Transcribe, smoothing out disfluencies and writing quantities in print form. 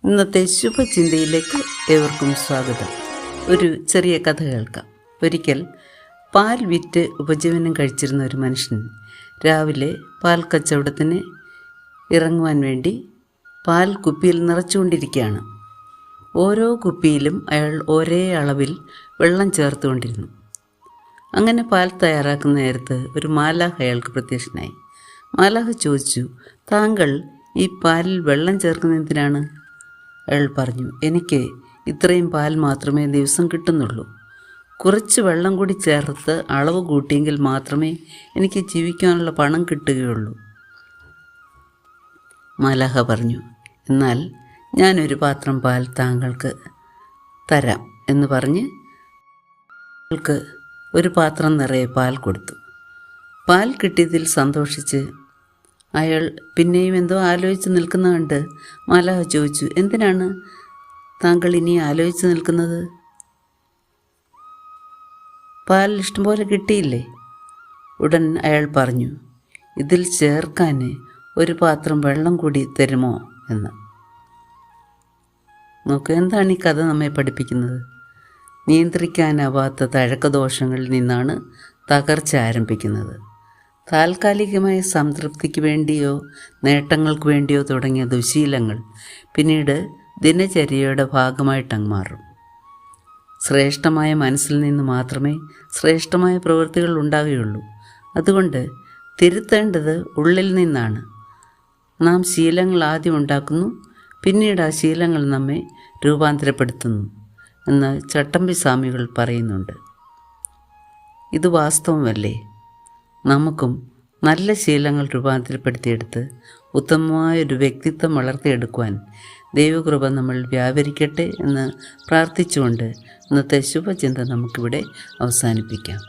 ഇന്നത്തെ ശുഭചിന്തയിലേക്ക് ഏവർക്കും സ്വാഗതം. ഒരു ചെറിയ കഥ കേൾക്കാം. ഒരിക്കൽ പാൽ വിറ്റ് ഉപജീവനം കഴിച്ചിരുന്ന ഒരു മനുഷ്യൻ രാവിലെ പാൽ കച്ചവടത്തിന് ഇറങ്ങുവാൻ വേണ്ടി പാൽ കുപ്പിയിൽ നിറച്ചുകൊണ്ടിരിക്കുകയാണ്. ഓരോ കുപ്പിയിലും അയാൾ ഒരേ അളവിൽ വെള്ളം ചേർത്തുകൊണ്ടിരുന്നു. അങ്ങനെ പാൽ തയ്യാറാക്കുന്ന നേരത്ത് ഒരു മാലാഖ അയാൾക്ക് പ്രത്യക്ഷനായി. മാലാഖ ചോദിച്ചു, താങ്കൾ ഈ പാലിൽ വെള്ളം ചേർക്കുന്നതിനാണ്? അയാൾ പറഞ്ഞു, എനിക്ക് ഇത്രയും പാൽ മാത്രമേ ദിവസം കിട്ടുന്നുള്ളൂ. കുറച്ച് വെള്ളം കൂടി ചേർത്ത് അളവ് കൂട്ടിയെങ്കിൽ മാത്രമേ എനിക്ക് ജീവിക്കാനുള്ള പണം കിട്ടുകയുള്ളൂ. മാലാഖ പറഞ്ഞു, എന്നാൽ ഞാനൊരു പാത്രം പാൽ താങ്കൾക്ക് തരാം എന്ന് പറഞ്ഞ് അയാൾക്ക് ഒരു പാത്രം നിറയെ പാൽ കൊടുത്തു. പാൽ കിട്ടിയതിൽ സന്തോഷിച്ച് അയാൾ പിന്നെയും എന്തോ ആലോചിച്ച് നിൽക്കുന്ന കണ്ട് മാലാഖ ചോദിച്ചു, എന്തിനാണ് താങ്കൾ ഇനി ആലോചിച്ച് നിൽക്കുന്നത്? പാൽ ഇഷ്ടംപോലെ കിട്ടിയില്ലേ? ഉടൻ അയാൾ പറഞ്ഞു, ഇതിൽ ചേർക്കാൻ ഒരു പാത്രം വെള്ളം കൂടി തരുമോ എന്ന്. നോക്കൂ, എന്താണ് ഈ കഥ നമ്മെ പഠിപ്പിക്കുന്നത്? നിയന്ത്രിക്കാനാവാത്ത തഴക്കദോഷങ്ങളിൽ നിന്നാണ് തകർച്ച ആരംഭിക്കുന്നത്. താൽക്കാലികമായ സംതൃപ്തിക്ക് വേണ്ടിയോ നേട്ടങ്ങൾക്ക് വേണ്ടിയോ തുടങ്ങിയ ദുശീലങ്ങൾ പിന്നീട് ദിനചര്യയുടെ ഭാഗമായിട്ടങ്ങ് മാറും. ശ്രേഷ്ഠമായ മനസ്സിൽ നിന്ന് മാത്രമേ ശ്രേഷ്ഠമായ പ്രവൃത്തികൾ ഉണ്ടാവുകയുള്ളൂ. അതുകൊണ്ട് തിരുത്തേണ്ടത് ഉള്ളിൽ നിന്നാണ്. നാം ശീലങ്ങൾ ആദ്യം ഉണ്ടാക്കുന്നു, പിന്നീട് ആ ശീലങ്ങൾ നമ്മെ രൂപാന്തരപ്പെടുത്തുന്നു എന്ന് ചട്ടമ്പി സ്വാമികൾ പറയുന്നുണ്ട്. ഇത് വാസ്തവമല്ലേ? നമുക്കും നല്ല ശീലങ്ങൾ രൂപാന്തരപ്പെടുത്തിയെടുത്ത് ഉത്തമമായൊരു വ്യക്തിത്വം വളർത്തിയെടുക്കുവാൻ ദൈവകൃപ നമ്മൾ വ്യാപരിക്കട്ടെ എന്ന് പ്രാർത്ഥിച്ചുകൊണ്ട് ഇന്നത്തെ ശുഭചിന്ത നമുക്കിവിടെ അവസാനിപ്പിക്കാം.